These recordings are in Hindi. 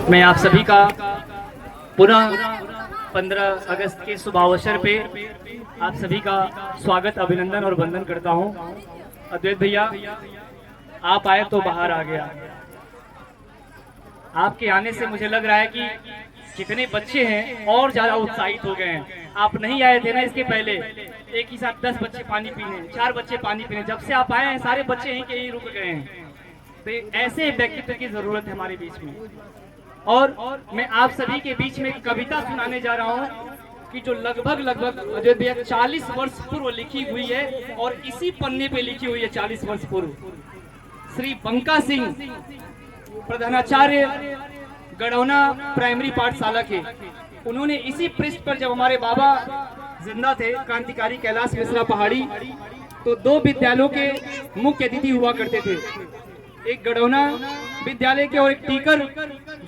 मैं आप सभी का पुनः 15 अगस्त के शुभ अवसर पे आप सभी का स्वागत, अभिनंदन और वंदन करता हूं। अद्वैत भैया, आप आए तो बाहर आ गया। आपके आने से मुझे लग रहा है कि जितने बच्चे हैं और ज्यादा उत्साहित हो गए हैं। आप नहीं आए थे ना इसके पहले, एक ही साथ 10 बच्चे पानी पीने, 4 बच्चे पानी पीने। जब से आप आए हैं सारे बच्चे यहीं के यहीं रुक गए हैं। तो ऐसे व्यक्तित्व की जरूरत है हमारे बीच में। और मैं आप सभी के बीच में एक कविता सुनाने जा रहा हूँ कि जो लगभग 40 वर्ष पूर्व लिखी हुई है और इसी पन्ने पे लिखी हुई है। 40 वर्ष पूर्व श्री बंका सिंह, प्रधानाचार्य गढ़ौना प्राइमरी पाठशाला के, उन्होंने इसी पृष्ठ पर, जब हमारे बाबा जिंदा थे क्रांतिकारी कैलाश मिश्रा पहाड़ी, तो 2 विद्यालयों के मुख्य अतिथि हुआ करते थे, एक गढ़ौना विद्यालय के और एक टीकर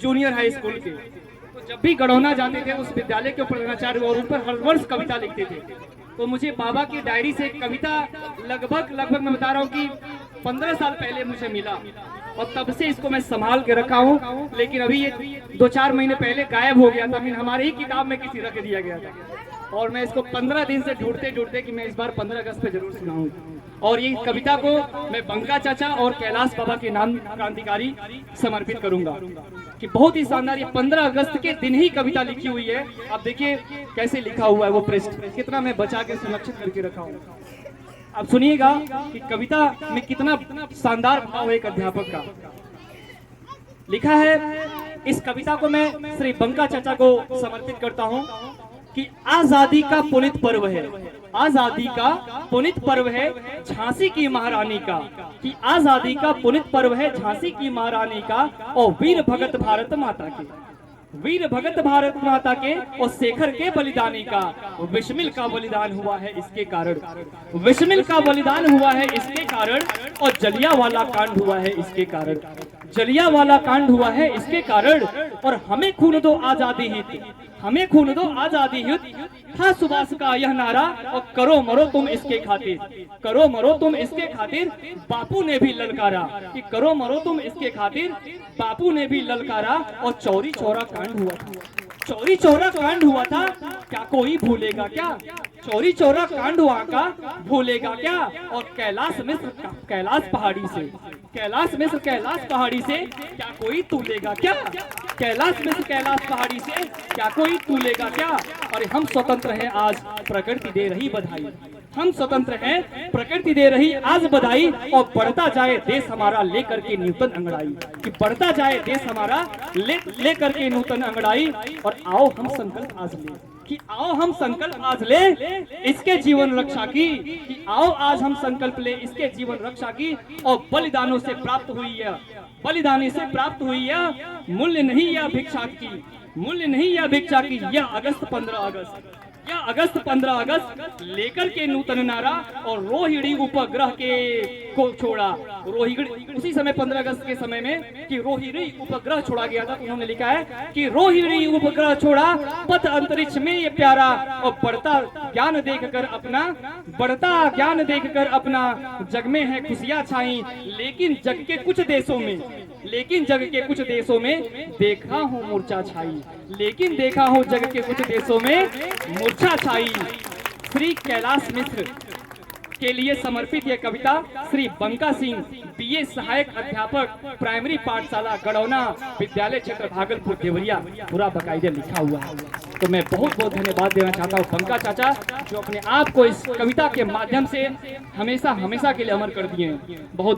जूनियर हाई स्कूल के। तो जब भी गढ़ौना जाते थे उस विद्यालय के प्रधानाचार्य और उन पर हर वर्ष कविता लिखते थे। तो मुझे बाबा की डायरी से कविता लगभग मैं बता रहा हूँ कि 15 साल पहले मुझे मिला और तब से इसको मैं संभाल के रखा हूँ। लेकिन अभी ये 2-4 महीने पहले गायब हो गया था, फिर हमारे ही किताब में किसी रख दिया गया था और मैं इसको 15 दिन से ढूंढते कि मैं इस बार 15 अगस्त पे जरूर सुनाऊं। और ये कविता को मैं बंका चाचा और कैलाश बाबा के नाम क्रांतिकारी समर्पित करूंगा कि बहुत ही शानदार, ये 15 अगस्त के दिन ही कविता लिखी हुई है। आप देखिए कैसे लिखा हुआ है, वो पृष्ठ कितना मैं बचा के संरक्षित करके रखा हूँ। अब सुनिएगा कि कविता में कितना शानदार भाव है एक अध्यापक का। लिखा है, इस कविता को मैं श्री बंका चाचा को समर्पित करता हूँ कि आजादी का पुनित पर्व है, आजादी का पुनित पर्व है झांसी की महारानी का, कि आजादी का पुनित पर्व है झांसी की महारानी का और वीर भगत भारत माता के, वीर भगत भारत माता के और शेखर के बलिदानी का। विस्मिल का बलिदान हुआ है इसके कारण, विस्मिल का बलिदान हुआ है इसके कारण और जलियांवाला कांड हुआ है इसके कारण, जलियांवाला कांड हुआ है इसके कारण। और हमें खून दो आजादी हित, हमें खून दो आजादी हित था सुभाष का यह नारा, और करो मरो तुम इसके खातिर, करो मरो तुम इसके खातिर बापू ने भी ललकारा, कि करो मरो तुम इसके खातिर बापू ने भी ललकारा। और चौरी चौरा कांड हुआ था, चौरी चौरा कांड हुआ था, क्या कोई भूलेगा क्या, चौरी चौरा कांड हुआ का भूलेगा क्या। और कैलाश मिश्र कैलाश पहाड़ी से, कैलाश मिश्र कैलाश पहाड़ी से क्या कोई तूलेगा क्या, कैलाश मिश्र कैलाश पहाड़ी से क्या कोई तूलेगा क्या। और हम स्वतंत्र हैं आज प्रकृति दे रही बधाई, हम स्वतंत्र हैं प्रकृति दे रही आज बधाई। और बढ़ता जाए देश हमारा लेकर के नूतन अंगड़ाई, कि बढ़ता जाए देश हमारा लेकर के नूतन अंगड़ाई। और आओ हम संकल्प आज ले, कि आओ हम संकल्प आज ले इसके जीवन रक्षा की, कि आओ आज हम संकल्प ले इसके जीवन रक्षा की। और बलिदानों से प्राप्त हुई है, बलिदानी से प्राप्त हुई है मूल्य नहीं यह भिक्षा की, मूल्य नहीं यह भिक्षा की। यह अगस्त 15 अगस्त, यह अगस्त 15 अगस्त लेकर के नूतन नारा और रोहिणी उपग्रह के को छोड़ा। रोहिणी उसी समय 15 अगस्त के समय में कि रोहिणी उपग्रह छोड़ा गया था। तो उन्होंने लिखा है कि रोहिणी उपग्रह छोड़ा पथ अंतरिक्ष में ये प्यारा, और बढ़ता ज्ञान देखकर अपना, बढ़ता ज्ञान देखकर अपना, जग में है खुशियां छाई। लेकिन जग के कुछ देशों में, लेकिन जग के कुछ देशों में देखा हूँ मूर्छा छाई, लेकिन देखा हूँ जग के कुछ देशों में मूर्छा छाई। श्री कैलाश मिश्र के लिए समर्पित यह कविता श्री बंका सिंह, बीए सहायक अध्यापक प्राइमरी पाठशाला गढ़ौना विद्यालय क्षेत्र भागलपुर देवरिया, पूरा बकायदे लिखा हुआ है। तो मैं बहुत बहुत धन्यवाद देना चाहता हूँ बंका चाचा, जो अपने आप को इस कविता के माध्यम से हमेशा के लिए अमर कर दिए हैं। बहुत